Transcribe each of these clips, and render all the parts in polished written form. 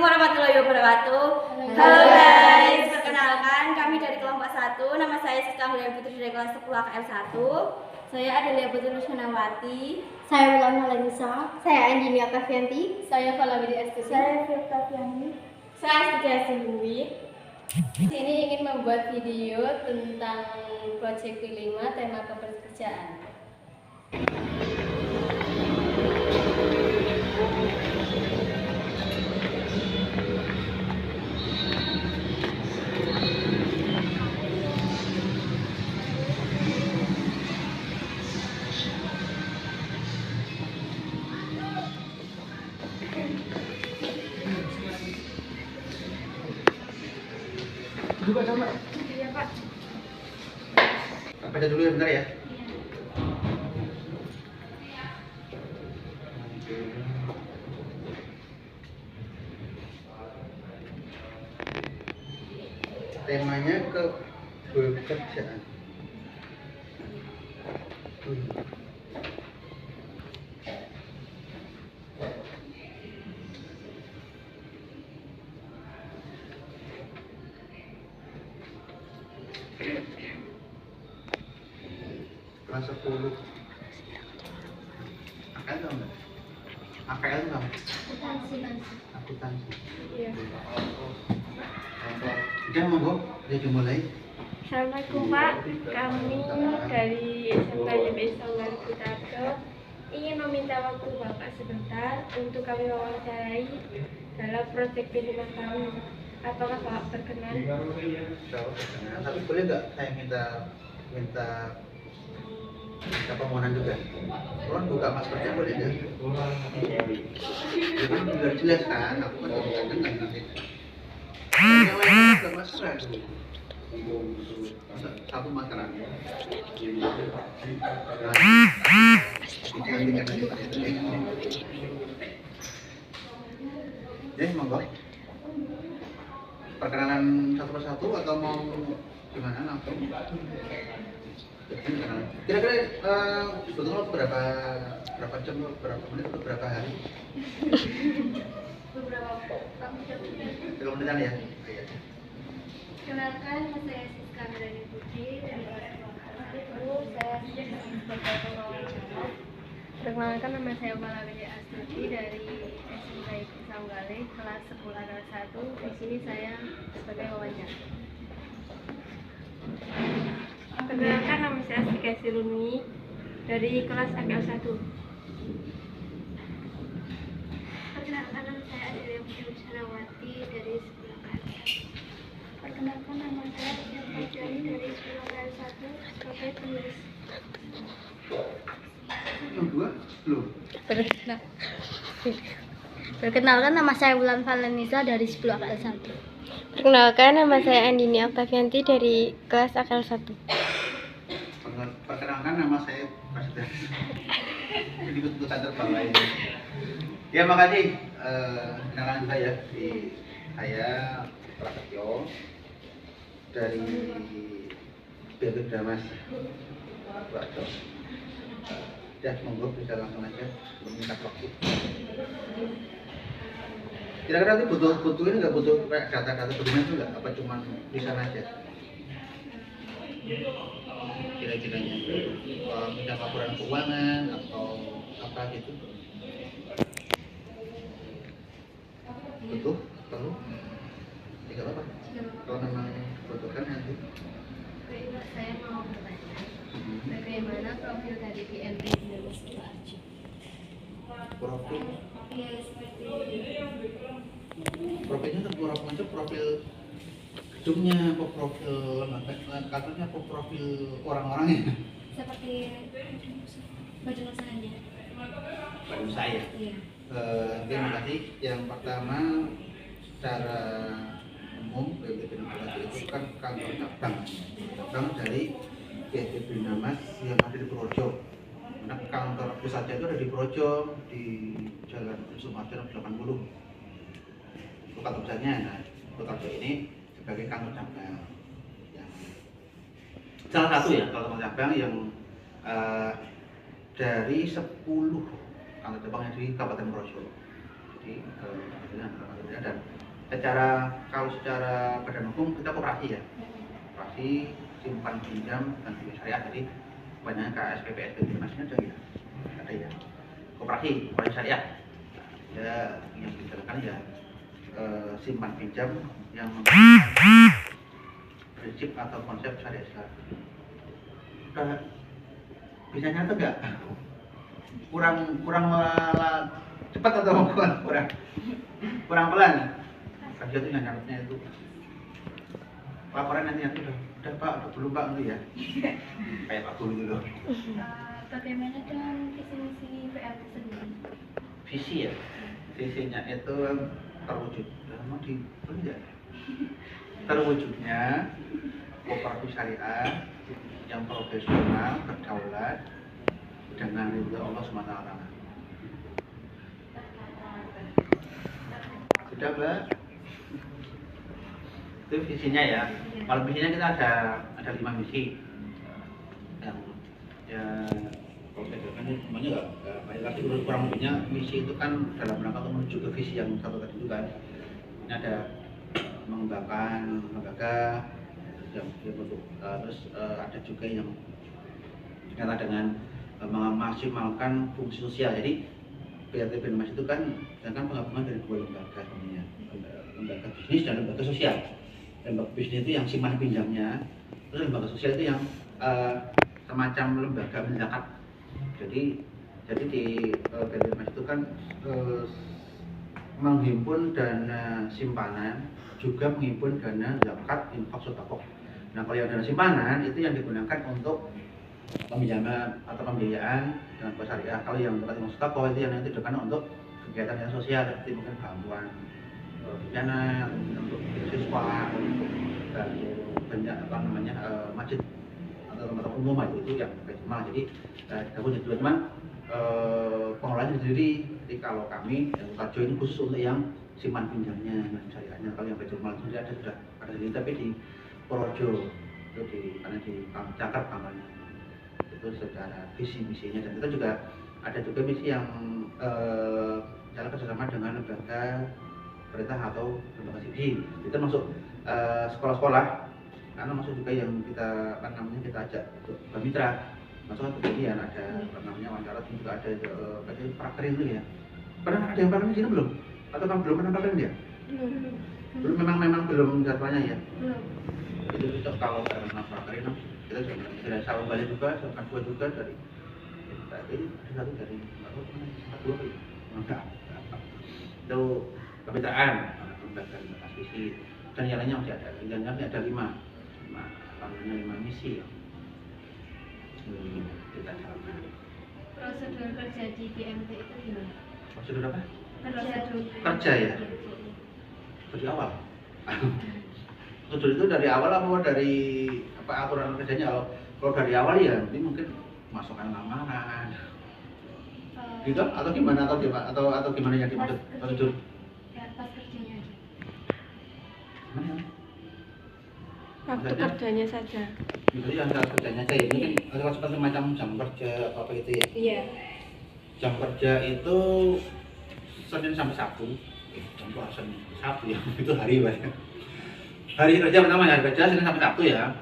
warahmatullahi wabarakatuh. Halo guys, perkenalkan kami dari kelompok 1. Nama saya Siska Mulia Putri dari kelas 10 KL 1. Saya Adelia Putri Rusmanawati. Saya Wulan Malenisa. Saya Andini Akavianti. Saya Falawidi Astuti. Saya Firta Fiani. Saya Astia Sinduwi. Ini ingin membuat video tentang proyek P5 tema kepekerjaan. Juga sama. Iya Pak. Baca dulu ya bentar ya. Temanya kepekerjaan. Kelas 10 AKL tau nggak? AKL tau? Akuntansi. Iya. Udah monggo, udah dimulai. Assalamualaikum Pak, kami dari SMK YBS Tonggal Kutarto ingin meminta waktu Bapak sebentar untuk kami wawancarai dalam proyek P5 kami. Apakah Bapak berkenan? Tapi boleh nggak saya minta permohonan juga? Tolong buka maskernya boleh nggak? Ya kan biar jelas kan, aku kan nggak nanti. Yang lain nggak masalah dulu. Satu makanan. Ya, monggo. Perkenalan satu persatu atau mau gimana langsung? Kira-kira sebetulnya berapa jam, berapa menit, atau berapa hari? Beberapa menitan ya. Kenalkan, saya Siska Mulia Putri dari kelas 10. Saya sebagai pengawancara. Perkenalkan, nama saya Falawidi Astuti dari SMK YBS Tonggal kelas 10 KL 1. Di sini saya sebagai wawancara. Perkenalkan, nama saya Astika Siruni dari kelas KL 1. Perkenalkan, nama saya Adelia Putri Rusmanawati dari 10 KL 1. Perkenalkan, nama saya Firta Fiani dari 10 KL 1 sebagai penulis. Yang dua belum. Perkenalkan, nama saya Wulan Malenisa dari 10 KL 1. Perkenalkan, nama saya Andini Akavianti dari kelas AKL 1. Perkenalkan, nama saya Prasetya. Jadi ikut terbawah ini. Ya makasih. Kenalan juga ya, saya Prasetyo dari BPD Damas. Ya, monggo bisa langsung aja meminta waktu. Kira-kira nanti butuh ini nggak, butuh kayak data-data dokumen itu nggak? Apa cuma di sana aja? Kira-kiranya minta laporan keuangan atau apa gitu? Butuh? Perlu? Tidak apa-apa. Kalau memang butuhkan nanti. Baik Pak, saya mau bertanya, bagaimana profil dari PNP Indonesia? Profil? Ya, seperti Profilnya itu profil gedungnya, apa profil kantornya, apa profil orang-orangnya? seperti badan usahanya. Badan saya. Iya. Terima kasih. Yang pertama, secara umum BPD Damas itu kan kantor cabang dari BPD Damas yang ada di Projo. Karena kantor pusatnya itu ada di Projo, di Jalan Sumarjo 80. Itu kantor pusatnya. Nah, Projo ini sebagai kantor cabang. Salah satu ya kantor cabang yang dari 10 kantor cabang yang di Kabupaten Projo. Jadi Jadi dan kalau secara badan hukum kita koperasi ya, koperasi simpan pinjam dan bank syariah. Jadi banyak KSPP SPP masnya ada ya koperasi syariah ya, yang dijalankan ya simpan pinjam yang prinsip atau konsep syariah Islam. Udah bisa nyata enggak? Kurang cepat atau kurang pelan? Kerja itu yang nyatetnya itu laporan nanti udah Pak, udah belum Pak itu ya. Kayak Pak Guru dulu. Bagaimana dengan visi misi PLT sendiri? Visi ya, visinya itu terwujud. Mau dibeli terwujudnya kooperatif syariah yang profesional, berdaulat dengan ridho Allah SWT. Sudah Mbak? Itu visinya ya. Kalau visinya kita ada 5 misi. Yang ya kalau saya katakan semuanya nggak banyak lagi, kurang lebihnya misi itu kan dalam rangka untuk menuju ke visi yang satu tadi itu kan. Ini ada mengembangkan lembaga yang bentuk terus ada juga yang ternyata dengan memaksimalkan fungsi sosial. Jadi PLT Binmas itu kan penggabungan dari 2 lembaga sebenarnya, lembaga bisnis dan lembaga sosial. Lembaga bisnis itu yang simpan pinjamnya, terus lembaga sosial itu yang semacam lembaga zakat. Jadi di PLT Binmas itu kan menghimpun dana simpanan, juga menghimpun dana zakat, infak, sedekah. Nah, kalau yang dana simpanan itu yang digunakan untuk peminjaman atau pembiayaan dengan bank syariah. Kalau yang zakat, infak, sedekah itu yang nanti digunakan untuk kegiatan yang sosial, seperti mungkin bantuan dana untuk siswa, untuk banyak masjid atau tempat umum itu yang maksimal. Jadi aku jadi teman pengelolaannya sendiri. Jadi kalau kami yang Karjo ini khusus untuk yang simpan pinjamnya dan syariahnya. Kalau yang Baitul Mal sendiri sudah ada sendiri, tapi di Purworejo itu di Jakarta kampanye itu secara visi misinya. Dan kita juga ada juga misi yang jalan kerjasama dengan lembaga pemerintah atau lembaga sipil. Itu masuk sekolah-sekolah, karena masuk juga yang kita kita ajak untuk bermitra. Masuk kejadian ada wawancara, juga ada prakerin itu ya. Pernah ada yang prakerin di sini belum? Atau belum pernah prakerin dia? Belum. Memang belum jadwalnya ya. Itu kalau karena prakerin kita sudah sama balik juga, sama dua juga dari satu dari dua enggak. Itu kemitraan lembaga asisi dan yang lainnya masih ada. Dan ada 5 misi. Kita jalankan. Prosedur kerja di BMT itu gimana? Prosedur apa? Prosedur kerja ya? Dari awal. Prosedur itu dari awal apa dari aturan kerjanya? Kalau dari awal ya ini mungkin masukkan lamaran. Gitu atau gimana atau gimana yang dimaksud prosedur? Ya, pas kerjanya aja. Gimana? Waktu kerjanya saja. Jadi yang kerjanya aja ya, mungkin ada seperti macam jam kerja atau apa itu ya? Iya. Jam kerja itu Senin sampai Sabtu. Jam Senin Sabtu ya, itu hari banyak. Hari kerja pertama hari kerja Senin sampai Sabtu ya.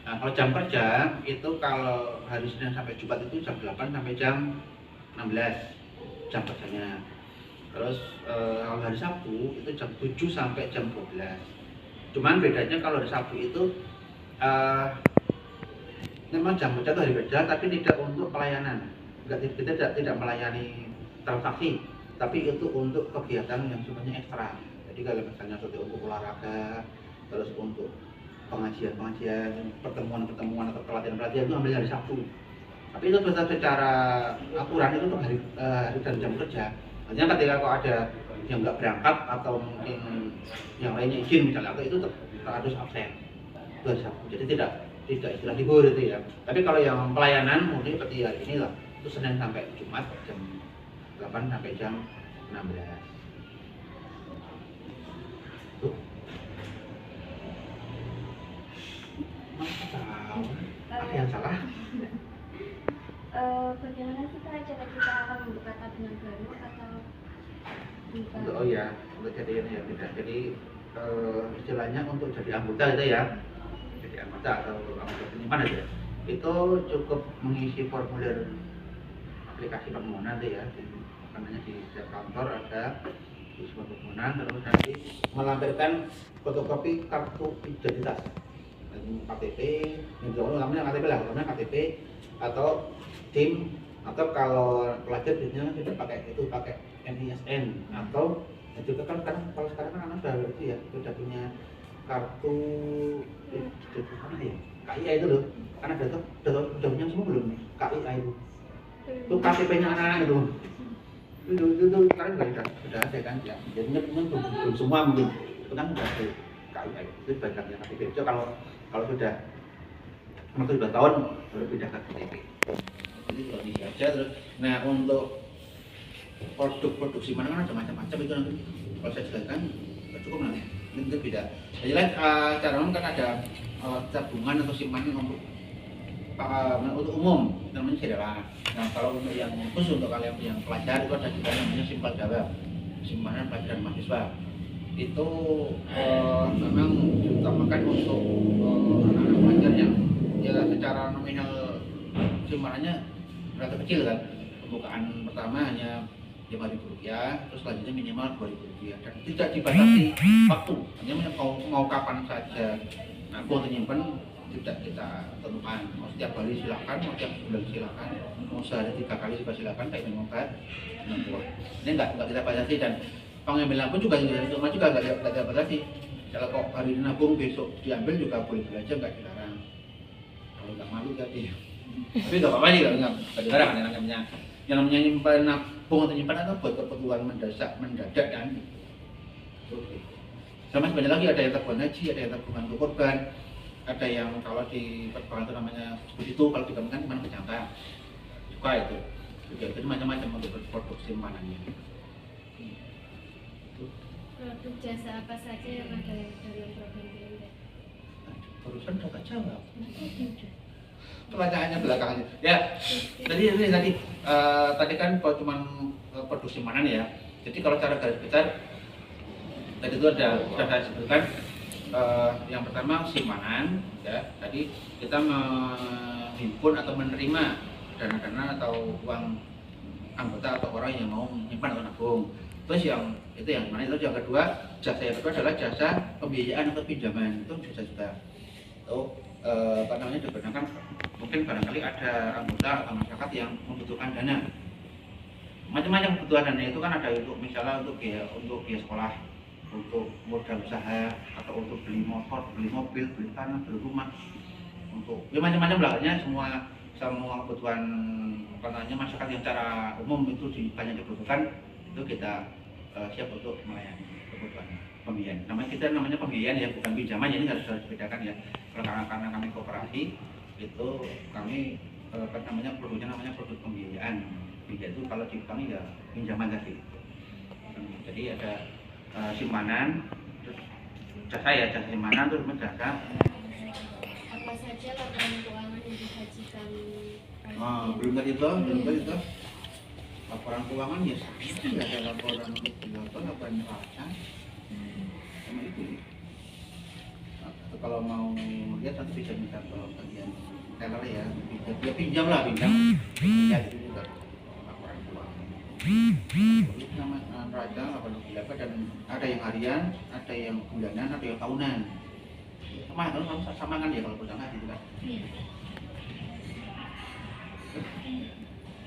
Nah, kalau jam kerja itu kalau hari Senin sampai Jumat itu jam 8 sampai jam 16 jam kerjanya. Terus kalau hari Sabtu itu jam 7 sampai jam 12. Cuman bedanya kalau hari Sabtu itu memang jam kerja itu hari kerja, tapi tidak untuk pelayanan. Kita tidak melayani transaksi, tapi itu untuk kegiatan yang sebenarnya ekstra. Jadi kalau misalnya seperti untuk olahraga, terus untuk pengajian, pertemuan atau pelatihan itu ambil hari Sabtu. Tapi itu tetap secara aturan itu untuk hari dan jam kerja. Artinya ketika kok ada yang nggak berangkat atau mungkin yang lainnya izin misalnya, atau itu harus absen. Itu hari Sabtu. Jadi tidak istilah libur itu ya. Tapi kalau yang pelayanan mungkin seperti hari ini lah, itu Senin sampai Jumat jam 8 sampai jam 16. Tuh. Masa tahu? Ada yang salah? Bagaimana sih cara kita akan membuka tabungan baru atau Untuk oh ya, untuk jadi ini ya tidak. Jadi istilahnya untuk jadi anggota itu ya, jadi anggota atau anggota penyimpanan itu ya. Itu cukup mengisi formulir aplikasi permohonan itu ya. Karena di setiap kantor ada di sebuah permohonan, terus nanti melampirkan fotokopi kartu identitas, KTP, namanya KTP lah, namanya KTP atau SIM, atau kalau pelajar biasanya sudah pakai itu pakai NISN, atau juga kan kalau sekarang kan anak sudah itu ya sudah punya kartu mana ya, KIA itu loh, karena udah punya semua belum KIA itu KTP-nya anak-anak itu sekarang sudah ada kan ya, jadinya belum semua mungkin itu kan sudah ada KIA itu banyak yang KTP itu kalau sudah 12 tahun baru pindah ke KTP. Jadi kalau ini aja terus. Nah untuk produksi mana kan ada macam-macam itu nanti kalau saya jelaskan cukup nanti itu beda. Jadi cara umum kan ada tabungan atau simpanan untuk umum namanya CDLA. Nah kalau untuk yang khusus untuk kalian yang pelajar itu ada juga namanya simpel jawab, simpanan pelajaran mahasiswa. Itu memang diutamakan untuk anak-anak pelajar yang ya secara nominal simpanannya relatif kecil kan. Pembukaan pertama hanya Rp5.000, terus selanjutnya minimal Rp2.000 dan tidak dibatasi waktu, hanya mau kapan saja nabung atau nyimpen tidak kita tentukan, mau setiap hari silakan, mau setiap bulan silakan, mau sehari 3 kali juga silakan, kayak minum obat. Ini enggak kita batasi dan pengambilan pun juga nggak batasi. Kalau kok hari ini nabung besok diambil juga boleh belajar, nggak dilarang. Kalau nggak malu jadi. Tapi nggak apa-apa sih, nggak dilarang. Yang namanya nyimpan nabung atau nyimpan atau buat keperluan mendadak kan. Sama sebenarnya lagi ada yang tabungan haji, ada yang tabungan untuk korban, ada yang kalau di perbankan itu namanya seperti itu, kalau di kan cuma berjangka. Suka itu. Juga itu macam-macam untuk produk simpanannya. Produk jasa apa saja yang ada dalam program BMD? Barusan udah tak jawab. Pertanyaannya belakangan. Ya, tadi kan kalau cuma produk simpanan ya. Jadi kalau cara garis besar tadi itu sudah saya sebutkan. Yang pertama simpanan, ya. Tadi kita menghimpun atau menerima dana-dana atau uang anggota atau orang yang mau menyimpan atau nabung. Terus yang mana itu yang kedua, jasa yang kedua adalah jasa pembiayaan atau pinjaman. Itu bisa juga itu digunakan mungkin barangkali ada anggota atau masyarakat yang membutuhkan dana. Macam-macam kebutuhan dana itu kan ada untuk misalnya untuk biaya sekolah, untuk modal usaha, atau untuk beli motor, beli mobil, beli tanah, beli rumah, untuk ya macam-macam lah, semua kebutuhan masyarakat yang secara umum itu banyak dibutuhkan, itu kita siap untuk melayani kebutuhan pembiayaan. Namanya pembiayaan ya, bukan pinjaman, ini harus dibedakan ya. Karena kami koperasi itu kami produknya namanya produk pembiayaan. Itu kalau di bank ya pinjaman tadi. Jadi ada simpanan, terus jasa simpanan, terus jasa. Apa saja laporan keuangan yang disajikan? Belum tadi itu. Laporan keuangan ya ada laporan laporan neraca sama itu. Kalau mau lihat nanti bisa minta kalau bagian teller ya, dia pinjam ya itu juga laporan keuangan. Itu nama neraca laporan keuangan, dan ada yang harian, ada yang bulanan, ada yang tahunan. Sama kan ya kalau bertanggal gitu kan.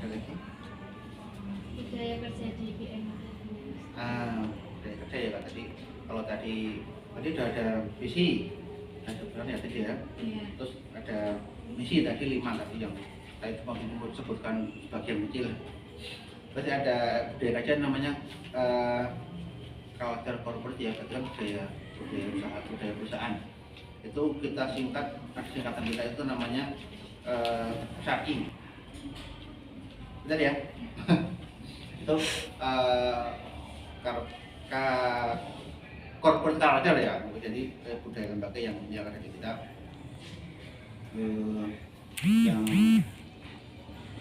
Ada lagi? Budaya kerja di BMD. Budaya kerja ya Pak tadi. Kalau tadi sudah ada visi, ada ya tadi ya. Terus ada misi tadi 5 tadi yang saya cuma sebutkan sebagian kecil. Terus ada budaya kerja namanya culture corporate ya, berarti kan budaya perusahaan. Itu kita singkatan kita itu namanya SARI. Benar ya? Itu corporate culture ya, jadi budaya lembaga yang ada di kita, yang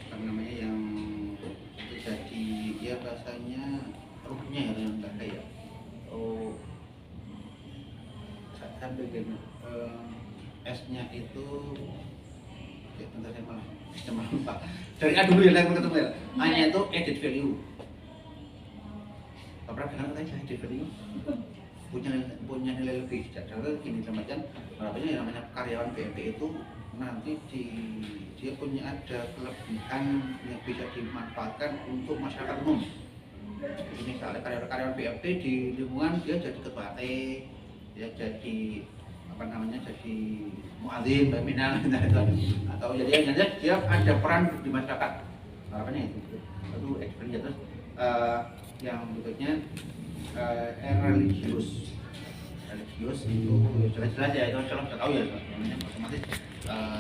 apa namanya, yang jadi ya bahasanya ruhnya ya yang nggak ada ya. Oh, saya bikin S-nya itu ya bentar saya malah lupa. Dari A dulu ya, saya ketemu ya. A-nya itu added value. Pernah dengar katanya added value? punya nilai lebih. Contohnya gini teman-teman, yang namanya karyawan BMP itu nanti dia punya ada kelebihan yang bisa dimanfaatkan untuk masyarakat umum. Jadi misalnya karyawan BMP di lingkungan dia jadi ketua RT, dia jadi jadi muadzin, pimpinan atau jadi dia ada peran di masyarakat. Harapannya itu experience. Terus yang berikutnya religius itu jelas-jelas ya, itu kalau kita tahu ya namanya otomatis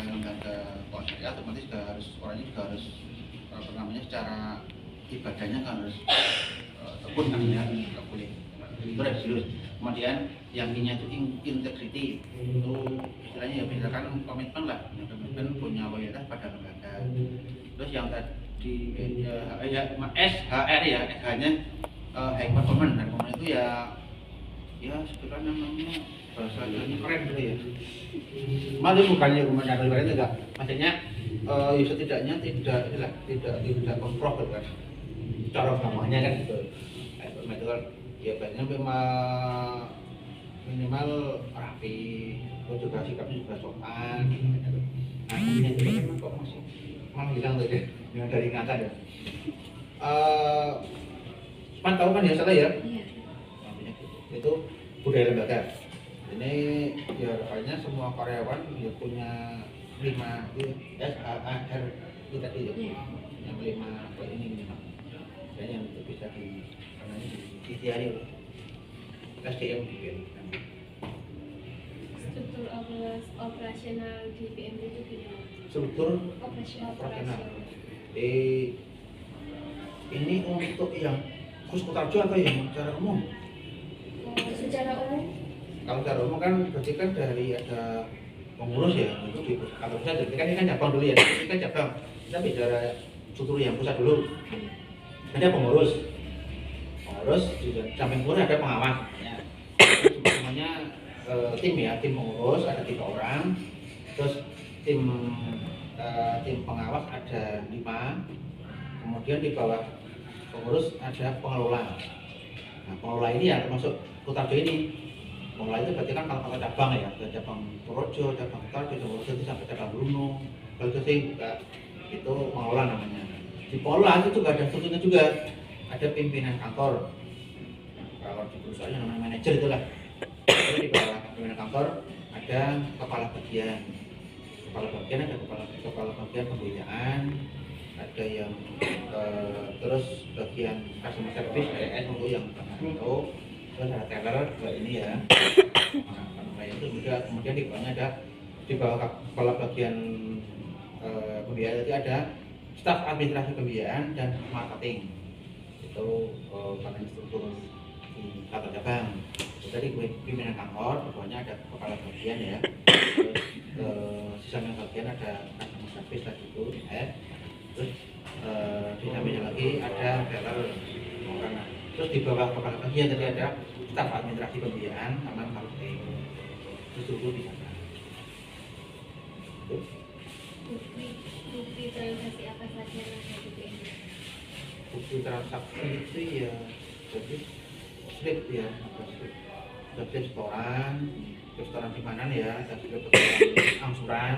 yang ke konsep ya otomatis juga harus orangnya juga harus secara ibadahnya kan harus tekun kan ya, nggak boleh itu religius. Kemudian yang ini itu integrity, itu istilahnya ya misalkan komitmen lah, komitmen punya loyalitas pada lembaga. Terus yang tadi SHR ya, SH-nya high performance. Dan performance itu ya sebetulnya namanya bahasanya keren gitu ya. Malah bukannya komentar keren juga, maksudnya ya setidaknya tidak komprok kan, cara namanya kan gitu. Itu kan ya biasanya minimal rapi, terus juga sikapnya juga sopan. Nah ini juga kok masih malah bilang tadi dari ingatan ya. Tahu kan ya salah ya? Iya. Itu budaya lembaga. Ini ya kayaknya semua karyawan dia punya 5 SHR itu tadi ya. Yang 5 ini minimal. Kayaknya itu bisa ditiari SDM di BMP. Struktur operasional di BMP itu gimana? Struktur operasional. Ini untuk yang khusus Kutarjo atau yang secara umum? Secara umum? Kalau secara umum kan berarti kan dari ada pengurus ya, itu di kantor pusat. Jadi kan ini kan cabang dulu ya, ini kan cabang. Kita bicara struktur yang pusat dulu. Ada pengurus, di samping pengurus ada pengawas. Ya. Semuanya tim ya, tim pengurus ada 3 orang, terus tim pengawas ada 5, kemudian di bawah pengurus ada pengelola. Nah, pengelola ini ya termasuk Kutarjo ini. Pengelola itu berarti kan kalau cabang ya, ada cabang Purworejo, cabang Kutarjo, cabang sampai cabang Bruno. Kalau itu sih itu pengelola namanya. Di pengelola itu juga ada strukturnya juga, ada pimpinan kantor. Kalau di perusahaan yang namanya manajer itulah. Jadi di bawah pimpinan kantor ada kepala bagian. Kepala bagian ada kepala bagian pembinaan, ada yang terus bagian customer service AS untuk yang itu, terus ada teller ini ya. Nah, itu juga kemudian di bawahnya ada di bawah kepala bagian pembiayaan itu ada staf administrasi pembiayaan dan marketing. Itu karena struktur di kantor cabang. Jadi pimpinan kantor, pokoknya ada kepala bagian ya. Terus sisanya bagian ada customer service tadi itu terus di sampingnya lagi ada teller orang. Terus di bawah kepala bagian tadi ada staf administrasi pembiayaan sama marketing. Terus struktur di sana. Bukti transaksi apa saja yang ada di BMP? Bukti transaksi itu ya jadi slip ya, ada slip setoran di mana ya, ada slip setoran angsuran,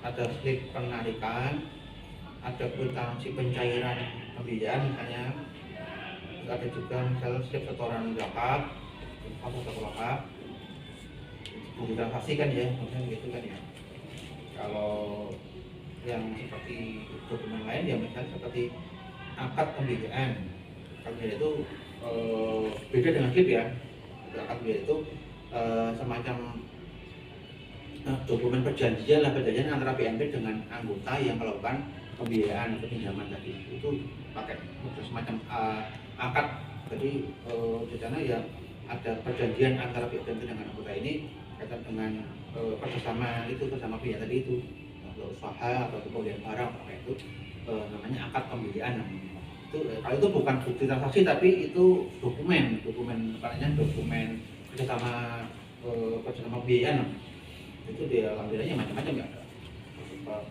ada slip penarikan, ada kwitansi pencairan pembiayaan misalnya, ada juga misalnya slip setoran zakat atau zakat, bukti transaksi kan ya, maksudnya gitu kan ya. Kalau yang seperti dokumen lain ya misalnya seperti akad pembiayaan. Akad pembiayaan itu beda dengan slip ya. Akad pembiayaan itu semacam dokumen perjanjian antara BNP dengan anggota yang melakukan pembiayaan atau pinjaman tadi. Itu pakai semacam akad. Jadi di sana ya ada perjanjian antara BNP dengan anggota ini kaitan dengan kerjasama itu bersama pihak tadi itu, usaha atau pembelian barang, itu namanya akad pembiayaan namanya. Kalau itu bukan bukti transaksi tapi itu dokumen kerjasama pembiayaan. Itu dia alhamdulillahnya macam-macam ya,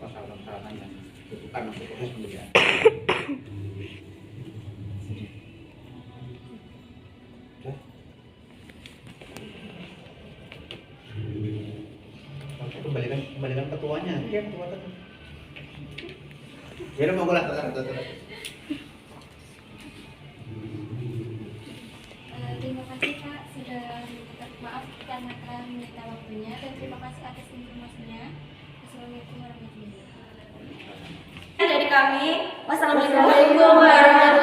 persyaratan yang dibutuhkan untuk proses pembiayaan. Kembalikan ketuanya. Iya, ketua tadi. Ya udah monggo lah. Terima kasih Pak sudah maaf karena telah menyita waktunya dan terima kasih atas informasinya. Assalamualaikum warahmatullahi wabarakatuh. Dari kami, wassalamualaikum warahmatullahi wabarakatuh.